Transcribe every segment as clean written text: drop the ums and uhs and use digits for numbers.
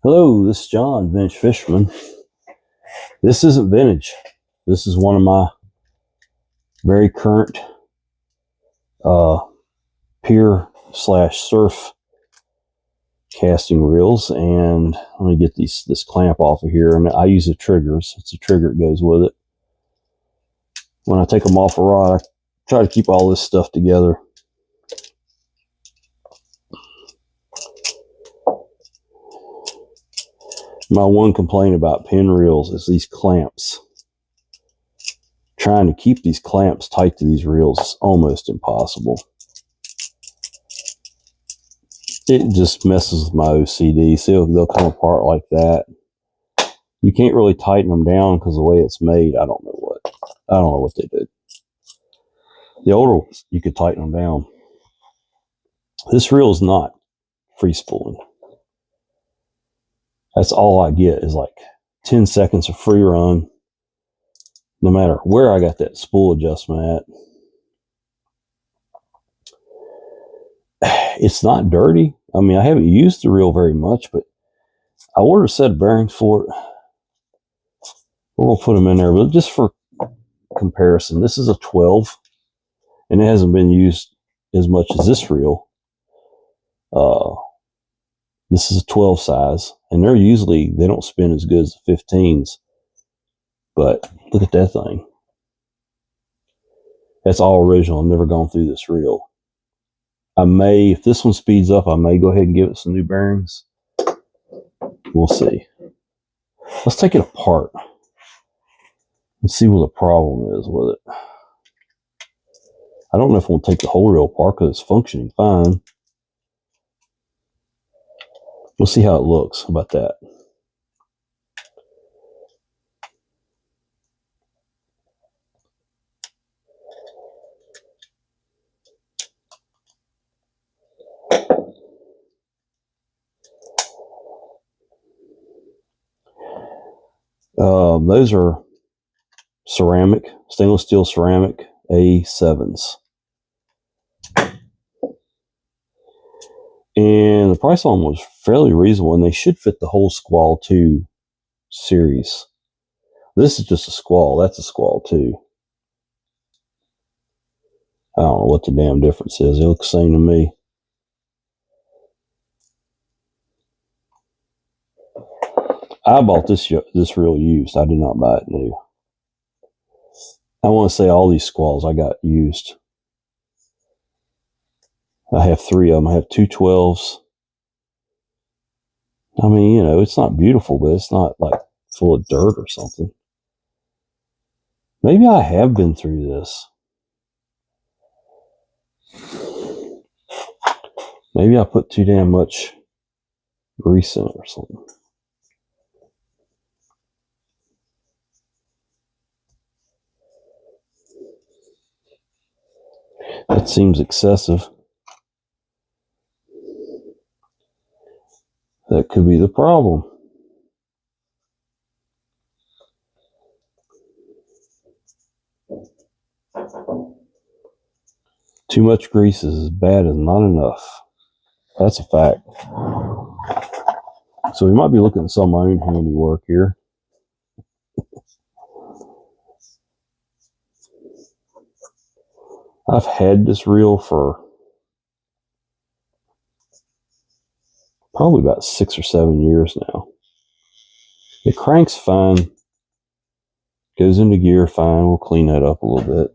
Hello, this is John, Vintage Fisherman. This isn't vintage. This is one of my very current pier slash surf casting reels, and let me get this clamp off of here. And I use the triggers. It's a trigger that goes with it. When I take them off a rod, I try to keep all this stuff together. My one complaint about Penn reels is these clamps. Trying to keep these clamps tight to these reels is almost impossible. It just messes with my OCD. See, they'll come apart like that. You can't really tighten them down because the way it's made, I don't know what they did. The older ones, you could tighten them down. This reel is not free spooling. That's all I get is like 10 seconds of free run, no matter where I got that spool adjustment at. It's not dirty. I mean, I haven't used the reel very much, but I ordered a set of bearings for it. We're going to put them in there, but just for comparison, this is a 12, and it hasn't been used as much as this reel. This is a 12 size, and they don't spin as good as the 15s, but look at that thing. That's all original. I've never gone through this reel. If this one speeds up, I may go ahead and give it some new bearings. We'll see. Let's take it apart and see what the problem is with it. I don't know if we'll take the whole reel apart because it's functioning fine. We'll see how it looks. How about that? Those are stainless steel ceramic A7's. And the price on them was fairly reasonable, and they should fit the whole Sqaull 2 series. This is just a Sqaull. That's a Sqaull 2. I don't know what the damn difference is. They look the same to me. I bought this reel used. I did not buy it new. I want to say all these Sqaulls I got used. I have 3 of them. I have 2 12s. I mean, you know, it's not beautiful, but it's not like full of dirt or something. Maybe I have been through this. Maybe I put too damn much grease in it or something. That seems excessive. That could be the problem. Too much grease is as bad as not enough. That's a fact. So we might be looking at some of my own handiwork here. I've had this reel for probably about 6 or 7 years now. It cranks fine, goes into gear fine. We'll clean that up a little bit.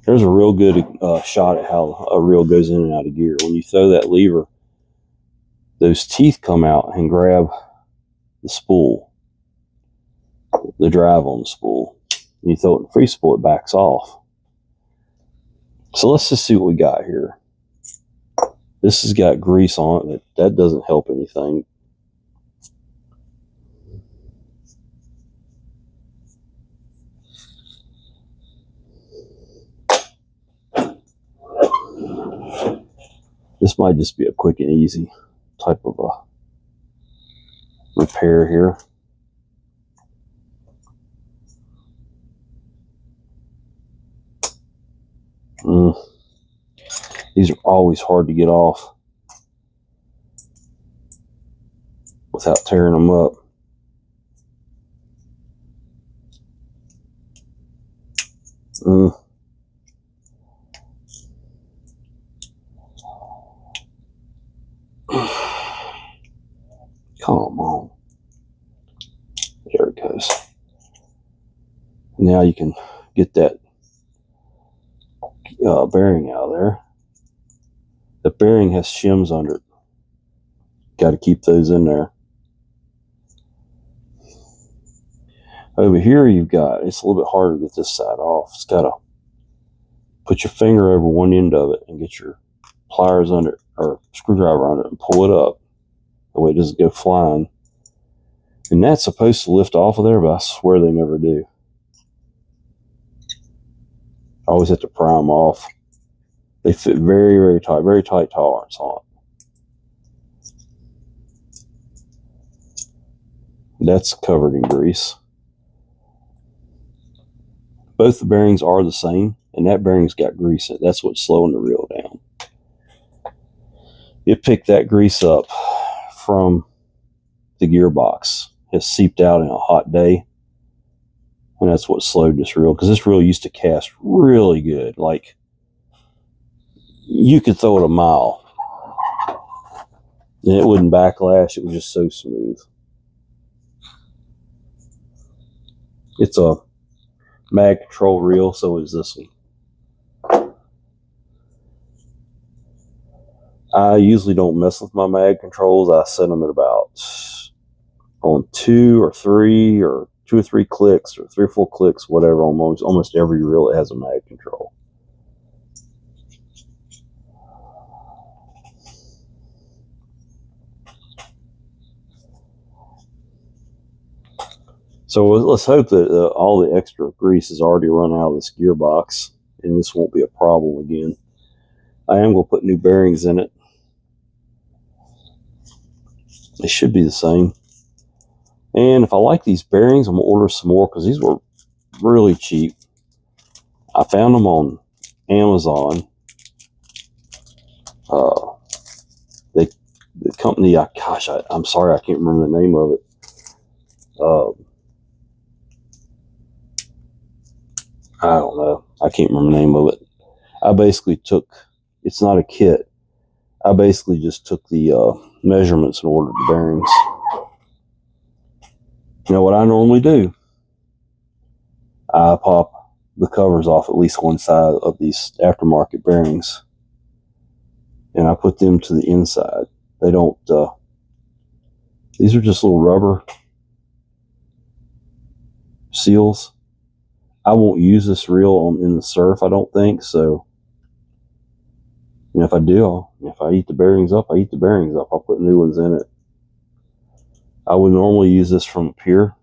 There's a real good shot at how a reel goes in and out of gear. When you throw that lever, those teeth come out and grab the spool, the drive on the spool. When you throw it in free spool, it backs off. So let's just see what we got here. This has got grease on it. That doesn't help anything. This might just be a quick and easy type of a repair here. These are always hard to get off. without tearing them up. Come on. There it goes. Now you can get that bearing out of there. The bearing has shims under it. Got to keep those in there. Over here you've got, it's a little bit harder to get this side off. It's got to put your finger over one end of it and get your pliers under it, or screwdriver under it, and pull it up. The way it doesn't go flying. And that's supposed to lift off of there, but I swear they never do. I always have to pry them off. They fit very, very tight tolerance on it. That's covered in grease. Both the bearings are the same, and that bearing's got grease in it. That's what's slowing the reel down. It picked that grease up from the gearbox. It seeped out in a hot day, and that's what slowed this reel, because this reel used to cast really good. Like, you could throw it a mile and it wouldn't backlash. It was just so smooth. It's a mag control reel, so is this one. I usually don't mess with my mag controls. I set them at about on 2 or 3 clicks, or 3 or 4 clicks, whatever, on almost every reel that has a mag control. So let's hope that all the extra grease is already run out of this gearbox, and this won't be a problem again. I am going to put new bearings in it. They should be the same. And if I like these bearings, I'm going to order some more, because these were really cheap. I found them on Amazon. The company, I'm sorry, I can't remember the name of it. I don't know. I can't remember the name of it. I basically took, it's not a kit. I basically just took the measurements and ordered the bearings. You know what I normally do? I pop the covers off at least one side of these aftermarket bearings, and I put them to the inside. They don't, these are just little rubber seals. I won't use this reel in the surf, I don't think, so, you know, if I do, if I eat the bearings up, I eat the bearings up. I'll put new ones in it. I would normally use this from up here.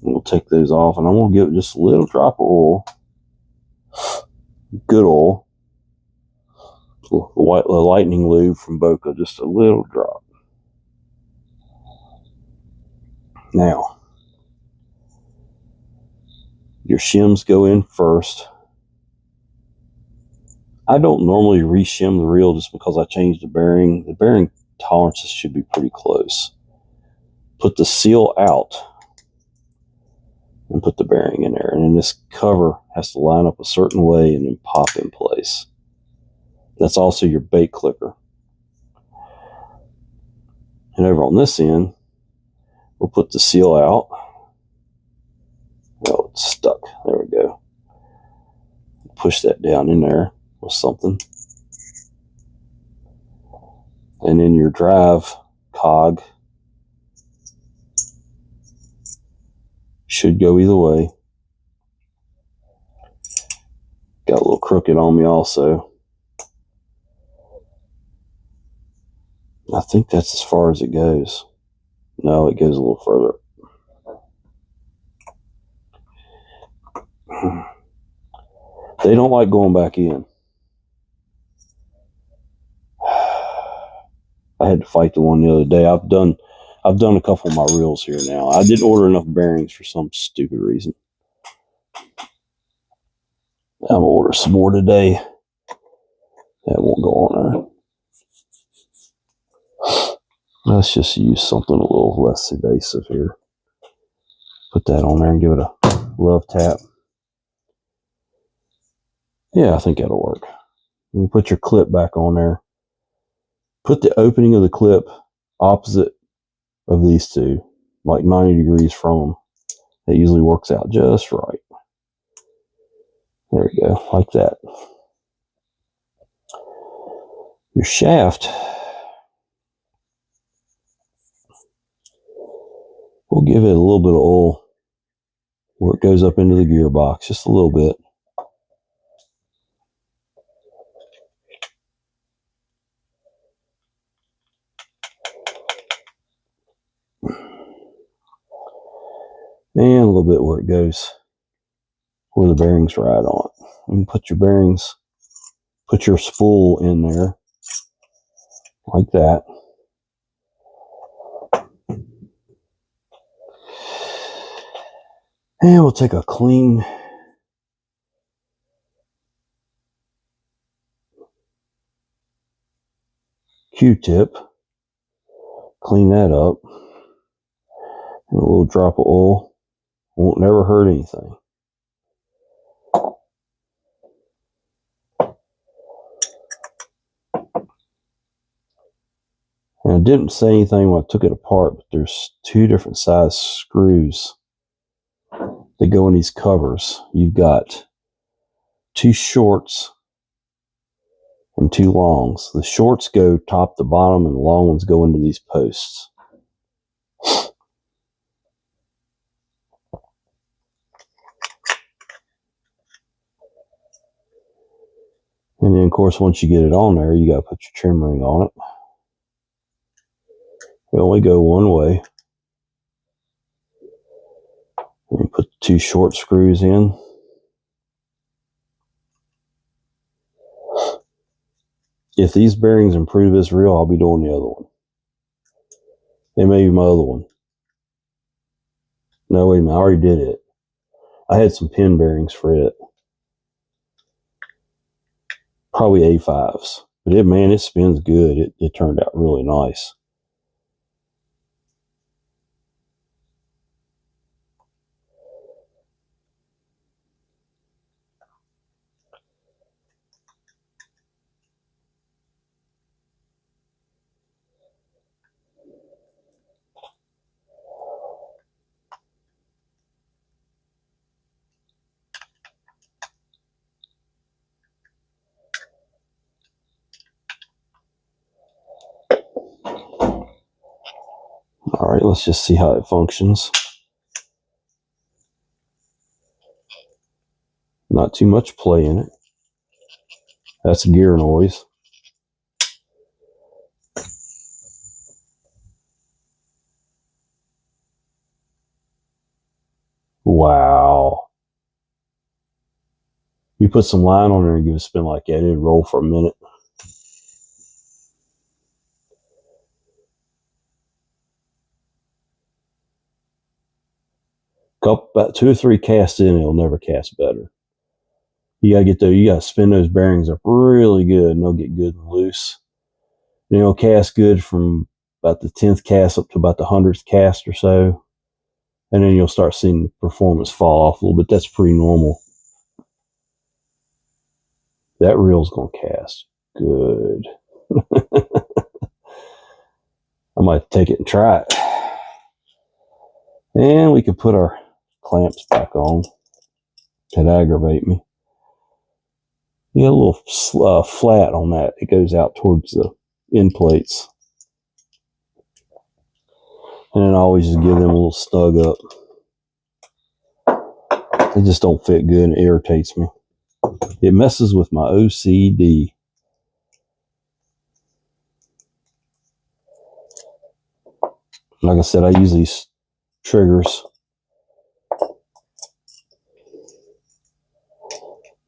We'll take those off, and I'm going to give it just a little drop of oil. Good oil. The lightning lube from Boca, just a little drop. Now, your shims go in first. I don't normally re-shim the reel just because I changed the bearing. The bearing tolerances should be pretty close. Put the seal out and put the bearing in there. And then this cover has to line up a certain way and then pop in place. That's also your bait clipper. And over on this end, we'll put the seal out. Oh, it's stuck. There we go. Push that down in there with something. And then your drive cog should go either way. Got a little crooked on me also. I think that's as far as it goes. No, it goes a little further. They don't like going back in. I had to fight the one the other day. I've done a couple of my reels here now. I didn't order enough bearings for some stupid reason. I'm gonna order some more today. That won't go on there. Let's just use something a little less evasive here. Put that on there and give it a love tap. Yeah, I think that'll work. You put your clip back on there. Put the opening of the clip opposite of these two, like 90 degrees from them. That usually works out just right. There we go, like that. Your shaft, we'll give it a little bit of oil where it goes up into the gearbox, just a little bit. And a little bit where it goes, where the bearings ride on it. You can put your bearings, put your spool in there, like that. And we'll take a clean Q-tip, clean that up, and a little drop of oil. Won't never hurt anything. And I didn't say anything when I took it apart, but there's two different size screws that go in these covers. You've got two shorts and two longs. The shorts go top to bottom and the long ones go into these posts. And then, of course, once you get it on there, you got to put your trim ring on it. They only go one way. And you put the two short screws in. If these bearings improve this reel, I'll be doing the other one. It may be my other one. No, wait a minute, I already did it. I had some pin bearings for it. Probably A7's. But it spins good. It turned out really nice. All right, let's just see how it functions. Not too much play in it. That's gear noise. Wow. You put some line on there and give it a spin like that, it'd roll for a minute. About 2 or 3 casts in, it'll never cast better. You gotta spin those bearings up really good and they'll get good and loose. And it'll cast good from about the 10th cast up to about the 100th cast or so. And then you'll start seeing the performance fall off a little bit. That's pretty normal. That reel's gonna cast good. I might take it and try it. And we can put our clamps back on. That aggravate me. You get a little flat on that. It goes out towards the end plates. And then I always just give them a little snug up. They just don't fit good and it irritates me. It messes with my OCD. Like I said, I use these triggers.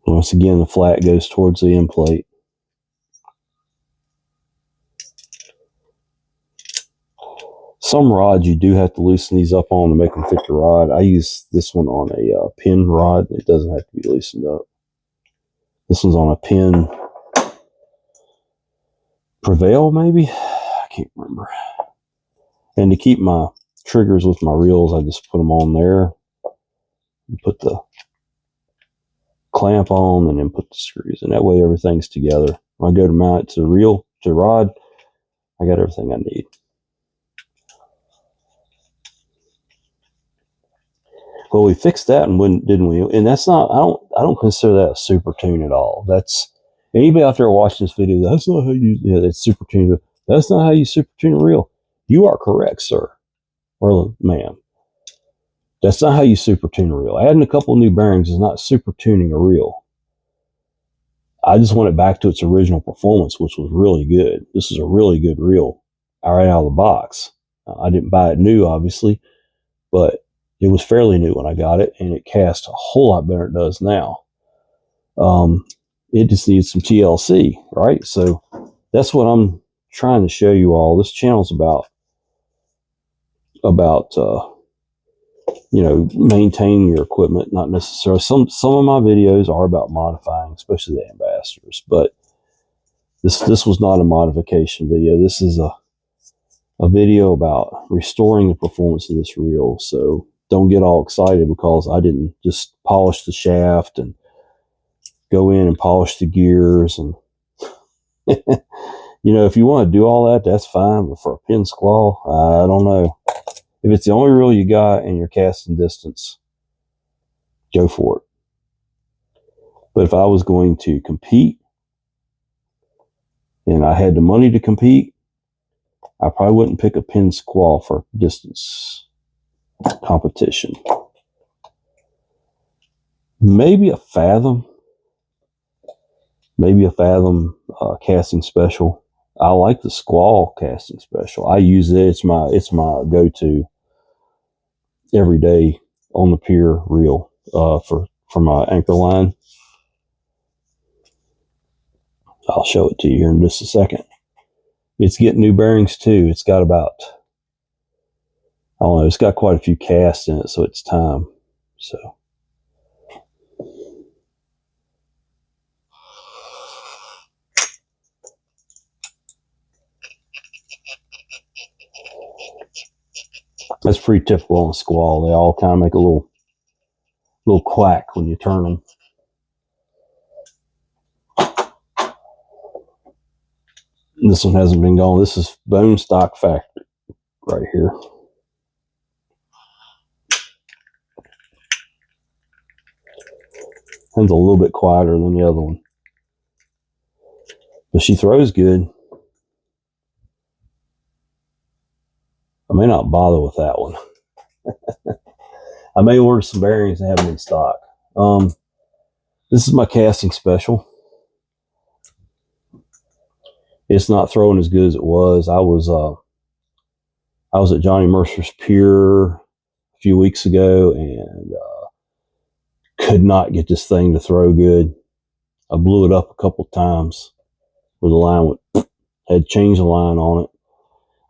Once again, the flat goes towards the end plate. Some rods you do have to loosen these up on to make them fit the rod. I use this one on a pin rod. It doesn't have to be loosened up. This one's on a Penn Prevail, maybe? I can't remember. And to keep my triggers with my reels, I just put them on there, put the clamp on, and then put the screws. And that way everything's together. When I go to mount it to the reel, to the rod, I got everything I need. Well, we fixed that, and didn't we? And that's not, I don't consider that a super tune at all. That's, anybody out there watching this video, that's not how you, that's super tune. That's not how you super tune a reel. You are correct, sir. Or ma'am. That's not how you super tune a reel. Adding a couple new bearings is not super tuning a reel. I just want it back to its original performance, which was really good. This is a really good reel right out of the box. I didn't buy it new, obviously, but it was fairly new when I got it, and it cast a whole lot better than it does now. It just needs some TLC, right? So that's what I'm trying to show you all. This channel's about maintaining your equipment, not necessarily. Some of my videos are about modifying, especially the ambassadors, but this was not a modification video. This is a video about restoring the performance of this reel. So don't get all excited because I didn't just polish the shaft and go in and polish the gears. And if you want to do all that, that's fine. But for a Penn Sqaull, I don't know. If it's the only reel you got and you're casting distance, go for it. But if I was going to compete and I had the money to compete, I probably wouldn't pick a Penn Sqaull for distance competition. Maybe a Fathom. Maybe a Fathom casting special. I like the Sqaull casting special. I use it. It's my go-to every day on the pier reel for my anchor line. I'll show it to you here in just a second. It's getting new bearings too. It's got about, I don't know, it's got quite a few casts in it, so it's time. So that's pretty typical on a Sqaull. They all kind of make a little quack when you turn them. This one hasn't been gone. This is bone stock factory right here. One's a little bit quieter than the other one, but she throws good. I may not bother with that one. I may order some bearings and have them in stock. This is my casting special. It's not throwing as good as it was. I was at Johnny Mercer's pier a few weeks ago and could not get this thing to throw good. I blew it up a couple times where the line went, had to change the line on it.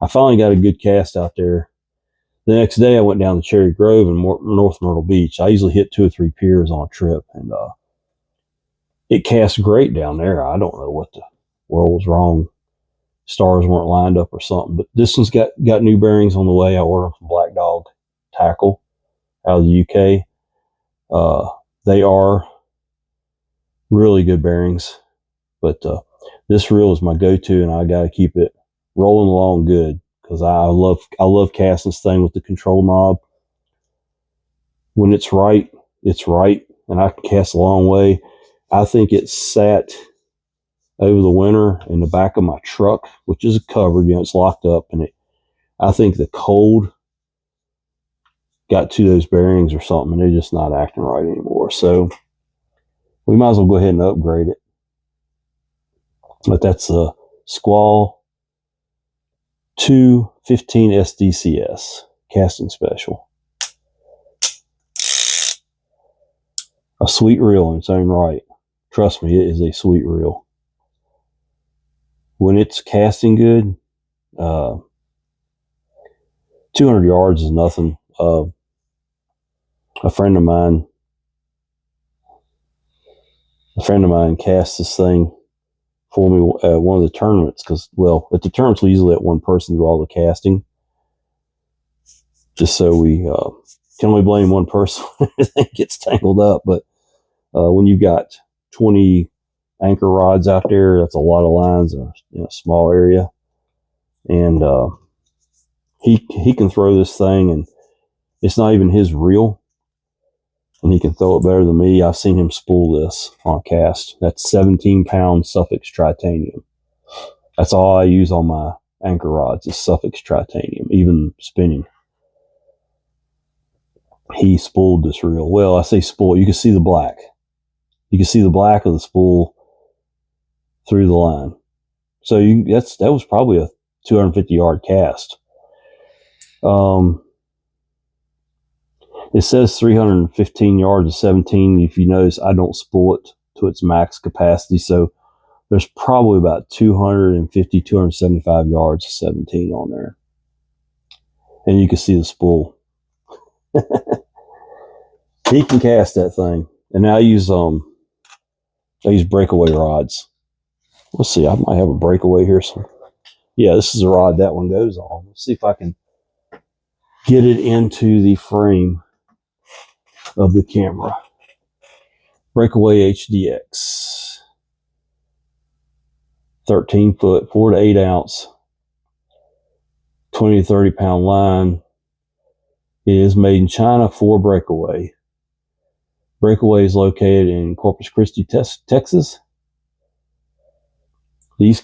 I finally got a good cast out there. The next day I went down to Cherry Grove in North Myrtle Beach. I usually hit 2 or 3 piers on a trip, and it cast great down there. I don't know what the world was wrong. Stars weren't lined up or something, but this one's got new bearings on the way. I ordered them from Black Dog Tackle out of the UK. They are really good bearings, but this reel is my go-to, and I got to keep it rolling along good because I love casting this thing with the control knob. When it's right, and I can cast a long way. I think it sat over the winter in the back of my truck, which is covered, it's locked up, and I think the cold got to those bearings or something, and they're just not acting right anymore. So we might as well go ahead and upgrade it. But that's a Sqaull 215 SDCS casting special. A sweet reel in its own right. Trust me, it is a sweet reel. When it's casting good, 200 yards is nothing. A friend of mine cast this thing for me at one of the tournaments because, well, at the tournaments we usually let one person do all the casting. just so we can only blame one person when everything gets tangled up. But when you've got 20 anchor rods out there, that's a lot of lines in a small area. And he can throw this thing, and it's not even his reel, and he can throw it better than me. I've seen him spool this on a cast. That's 17-pound Suffix Tritanium. That's all I use on my anchor rods is Suffix Tritanium, even spinning. He spooled this reel. Well, I say spool. You can see the black. You can see the black of the spool through the line. So that was probably a 250-yard cast. It says 315 yards of 17. If you notice, I don't spool it to its max capacity. So there's probably about 250, 275 yards of 17 on there. And you can see the spool. He can cast that thing. And I use breakaway rods. Let's see, I might have a breakaway here. So yeah, this is a rod that one goes on. Let's see if I can get it into the frame of the camera. Breakaway HDX. 13 foot, 4 to 8 ounce, 20 to 30 pound line. It is made in China for Breakaway. Breakaway is located in Corpus Christi, Texas. These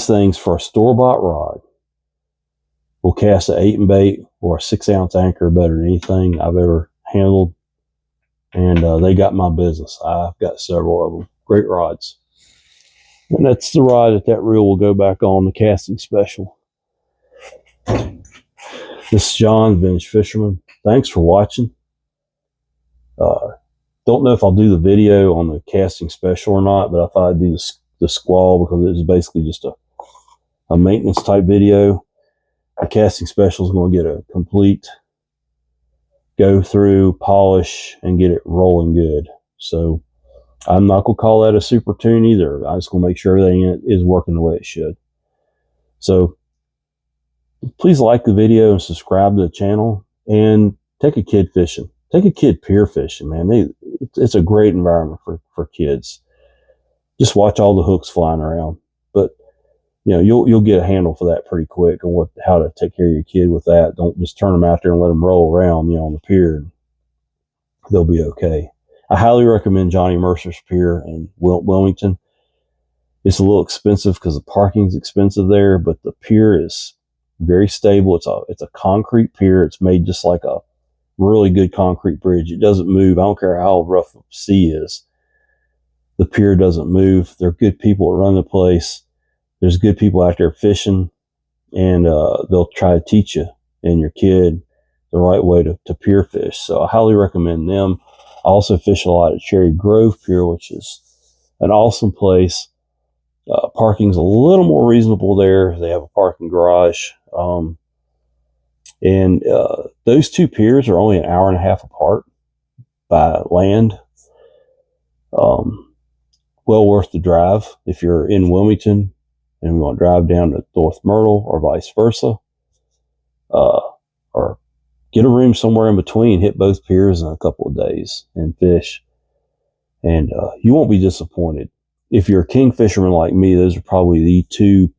things for a store-bought rod will cast an 8 and bait or a 6 ounce anchor better than anything I've ever handled. And they got my business. I've got several of them. Great rods. And that's the rod that reel will go back on, the casting special. This is John, Vintage Fisherman. Thanks for watching. Don't know if I'll do the video on the casting special or not, but I thought I'd do the Sqaull because it was basically just a maintenance type video. The casting special is going to get a complete go through, polish, and get it rolling good. So I'm not going to call that a super tune either. I'm just going to make sure everything is working the way it should. So please like the video and subscribe to the channel, and take a kid fishing. Take a kid pier fishing, man. It's a great environment for kids. Just watch all the hooks flying around. But you know, you'll get a handle for that pretty quick on how to take care of your kid with that. Don't just turn them out there and let them roll around, on the pier. They'll be okay. I highly recommend Johnny Mercer's Pier in Wilmington. It's a little expensive because the parking's expensive there, but the pier is very stable. It's a concrete pier. It's made just like a really good concrete bridge. It doesn't move. I don't care how rough the sea is. The pier doesn't move. They're good people that run the place. There's good people out there fishing, and they'll try to teach you and your kid the right way to pier fish. So I highly recommend them. I also fish a lot at Cherry Grove Pier, which is an awesome place. Parking's a little more reasonable there. They have a parking garage. And those two piers are only an hour and a half apart by land. Well worth the drive if you're in Wilmington and we want to drive down to North Myrtle or vice versa. Or get a room somewhere in between, hit both piers in a couple of days and fish. And you won't be disappointed. If you're a king fisherman like me, those are probably the two,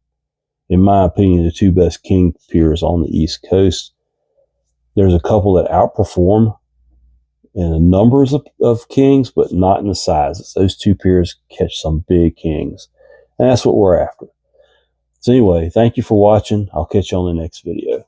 in my opinion, the two best king piers on the East Coast. There's a couple that outperform in the numbers of kings, but not in the sizes. Those two piers catch some big kings. And that's what we're after. So anyway, thank you for watching. I'll catch you on the next video.